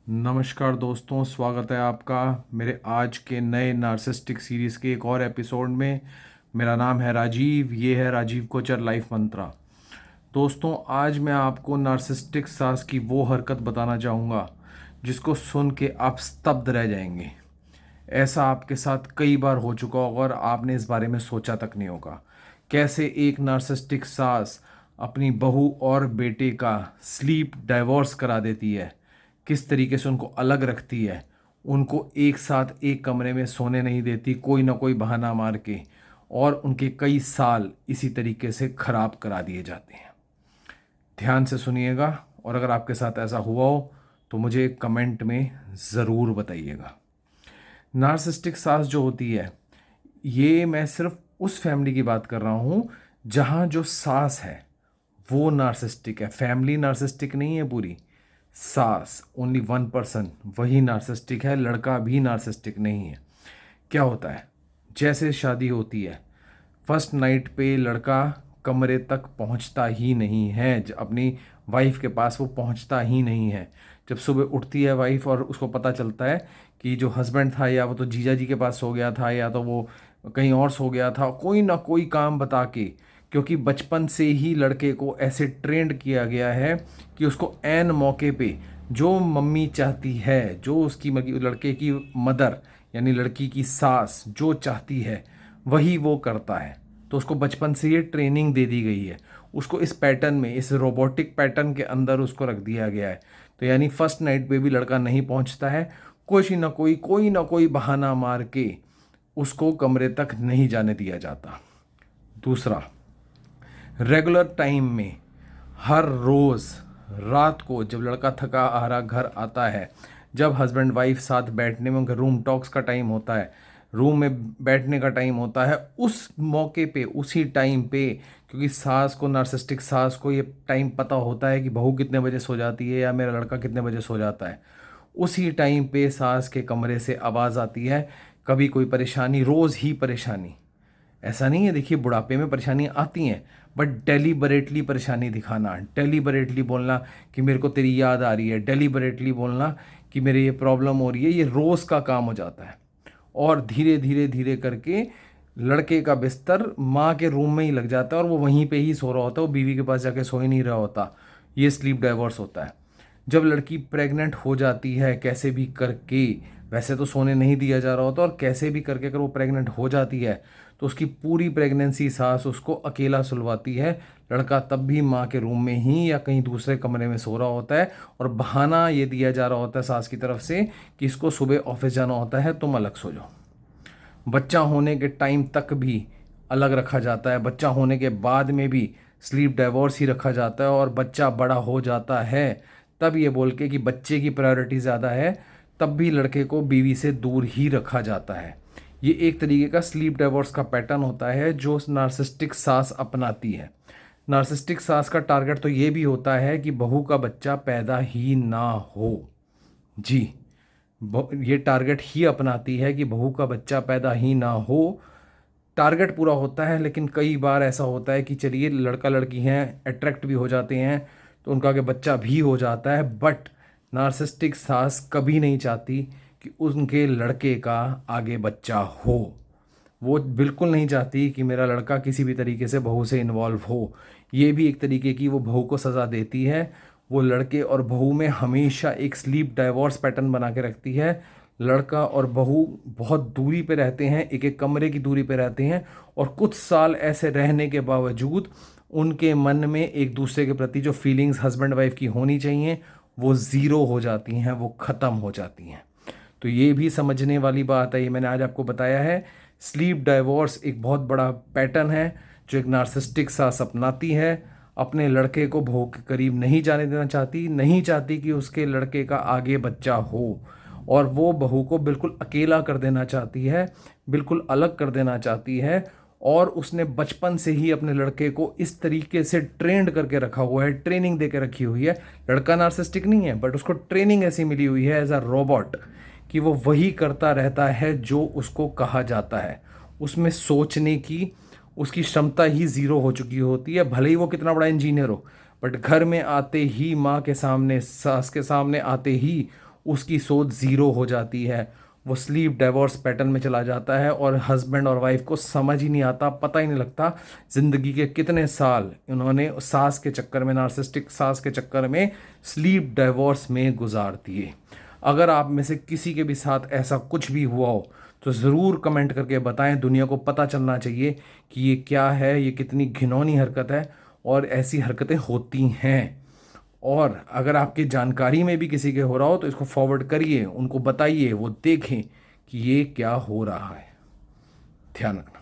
नमस्कार दोस्तों, स्वागत है आपका मेरे आज के नए नार्सिसिस्टिक सीरीज़ के एक और एपिसोड में। मेरा नाम है राजीव, ये है राजीव कोचर लाइफ मंत्रा। दोस्तों, आज मैं आपको नार्सिसिस्टिक सास की वो हरकत बताना चाहूँगा जिसको सुन के आप स्तब्ध रह जाएंगे। ऐसा आपके साथ कई बार हो चुका होगा और आपने इस बारे में सोचा तक नहीं होगा। कैसे एक नार्सिसिस्टिक सास अपनी बहू और बेटे का स्लीप डाइवोर्स करा देती है, किस तरीके से उनको अलग रखती है, उनको एक साथ एक कमरे में सोने नहीं देती कोई ना कोई बहाना मार के, और उनके कई साल इसी तरीके से ख़राब करा दिए जाते हैं। ध्यान से सुनिएगा, और अगर आपके साथ ऐसा हुआ हो तो मुझे कमेंट में ज़रूर बताइएगा। नार्सिसिस्टिक सास जो होती है, ये मैं सिर्फ उस फैमिली की बात कर रहा हूँ जहाँ जो सास है वो नार्सिसिस्टिक है। फैमिली नार्सिसिस्टिक नहीं है पूरी, सास ओनली 1% वही नार्सिसिस्टिक है, लड़का भी नार्सिसिस्टिक नहीं है। क्या होता है, जैसे शादी होती है, फर्स्ट नाइट पे लड़का कमरे तक पहुंचता ही नहीं है, अपनी वाइफ के पास वो पहुंचता ही नहीं है। जब सुबह उठती है वाइफ और उसको पता चलता है कि जो हस्बैंड था या वो तो जीजा जी के पास सो गया था या तो वो कहीं और सो गया था, कोई ना कोई काम बता के, क्योंकि बचपन से ही लड़के को ऐसे ट्रेंड किया गया है कि उसको ऐन मौके पे जो मम्मी चाहती है, जो उसकी लड़के की मदर यानी लड़की की सास जो चाहती है वही वो करता है। तो उसको बचपन से ये ट्रेनिंग दे दी गई है, उसको इस पैटर्न में, इस रोबोटिक पैटर्न के अंदर उसको रख दिया गया है। तो यानी फर्स्ट नाइट पे भी लड़का नहीं पहुंचता है, कोई ना कोई बहाना मार के उसको कमरे तक नहीं जाने दिया जाता। दूसरा, रेगुलर टाइम में हर रोज़ रात को जब लड़का थका हारा घर आता है, जब हस्बैंड वाइफ साथ बैठने में, उनका रूम टॉक्स का टाइम होता है, रूम में बैठने का टाइम होता है, उस मौके पे, उसी टाइम पे, क्योंकि सास को, नार्सिसिस्टिक सास को ये टाइम पता होता है कि बहू कितने बजे सो जाती है या मेरा लड़का कितने बजे सो जाता है, उसी टाइम पे सास के कमरे से आवाज़ आती है। कभी कोई परेशानी, रोज़ ही परेशानी, ऐसा नहीं है, देखिए बुढ़ापे में परेशानियाँ आती हैं, बट डेलीबरेटली परेशानी दिखाना, डेलीबरेटली बोलना कि मेरे को तेरी याद आ रही है, डेलीबरेटली बोलना कि मेरे ये प्रॉब्लम हो रही है, ये रोज़ का काम हो जाता है। और धीरे धीरे धीरे करके लड़के का बिस्तर माँ के रूम में ही लग जाता है और वो वहीं पे ही सो रहा होता है, वो बीवी के पास जाके सो ही नहीं रहा होता। ये स्लीप डाइवोर्स होता है। जब लड़की प्रेग्नेंट हो जाती है कैसे भी करके, वैसे तो सोने नहीं दिया जा रहा होता, और कैसे भी करके अगर वो प्रेग्नेंट हो जाती है तो उसकी पूरी प्रेगनेंसी सास उसको अकेला सुलवाती है। लड़का तब भी माँ के रूम में ही या कहीं दूसरे कमरे में सो रहा होता है, और बहाना ये दिया जा रहा होता है सास की तरफ से कि इसको सुबह ऑफिस जाना होता है, तुम अलग सो जाओ। बच्चा होने के टाइम तक भी अलग रखा जाता है, बच्चा होने के बाद में भी स्लीप डाइवोर्स ही रखा जाता है, और बच्चा बड़ा हो जाता है तब ये बोल के कि बच्चे की प्रायोरिटी ज़्यादा है, तब भी लड़के को बीवी से दूर ही रखा जाता है। ये एक तरीके का स्लीप डाइवोर्स का पैटर्न होता है जो नार्सिसिस्टिक सास अपनाती है। नार्सिसिस्टिक सास का टारगेट तो ये भी होता है कि बहू का बच्चा पैदा ही ना हो। जी, ये टारगेट ही अपनाती है कि बहू का बच्चा पैदा ही ना हो। टारगेट पूरा होता है, लेकिन कई बार ऐसा होता है कि चलिए लड़का लड़की हैं, अट्रैक्ट भी हो जाते हैं, तो उनका आगे बच्चा भी हो जाता है, बट नार्सिसिस्टिक सास कभी नहीं चाहती कि उनके लड़के का आगे बच्चा हो। वो बिल्कुल नहीं चाहती कि मेरा लड़का किसी भी तरीके से बहू से इन्वॉल्व हो। ये भी एक तरीके की वो बहू को सज़ा देती है। वो लड़के और बहू में हमेशा एक स्लीप डाइवोर्स पैटर्न बना के रखती है। लड़का और बहू बहुत दूरी पे रहते हैं, एक एक कमरे की दूरी पे रहते हैं, और कुछ साल ऐसे रहने के बावजूद उनके मन में एक दूसरे के प्रति जो फीलिंग्स हस्बैंड वाइफ की होनी चाहिए वो ज़ीरो हो जाती हैं, वो ख़त्म हो जाती हैं। तो ये भी समझने वाली बात है, ये मैंने आज आपको बताया है। स्लीप डाइवोर्स एक बहुत बड़ा पैटर्न है जो एक नार्सिसिस्टिक सास अपनाती है। अपने लड़के को बहू के करीब नहीं जाने देना चाहती, नहीं चाहती कि उसके लड़के का आगे बच्चा हो, और वो बहू को बिल्कुल अकेला कर देना चाहती है, बिल्कुल अलग कर देना चाहती है। और उसने बचपन से ही अपने लड़के को इस तरीके से ट्रेंड करके रखा हुआ है, ट्रेनिंग दे के रखी हुई है। लड़का नार्सिसिस्टिक नहीं है, बट उसको ट्रेनिंग ऐसी मिली हुई है एज अ रोबोट कि वो वही करता रहता है जो उसको कहा जाता है। उसमें सोचने की उसकी क्षमता ही ज़ीरो हो चुकी होती है, भले ही वो कितना बड़ा इंजीनियर हो, बट घर में आते ही, माँ के सामने, सास के सामने आते ही उसकी सोच ज़ीरो हो जाती है, वो स्लीप डाइवोर्स पैटर्न में चला जाता है और हस्बैंड और वाइफ को समझ ही नहीं आता, पता ही नहीं लगता ज़िंदगी के कितने साल उन्होंने सास के चक्कर में, नार्सिसिस्टिक सास के चक्कर में स्लीप डाइवोर्स में गुजार दिए। अगर आप में से किसी के भी साथ ऐसा कुछ भी हुआ हो तो ज़रूर कमेंट करके बताएं, दुनिया को पता चलना चाहिए कि ये क्या है, ये कितनी घिनौनी हरकत है और ऐसी हरकतें होती हैं। और अगर आपकी जानकारी में भी किसी के हो रहा हो तो इसको फॉरवर्ड करिए, उनको बताइए, वो देखें कि ये क्या हो रहा है। ध्यान रखना।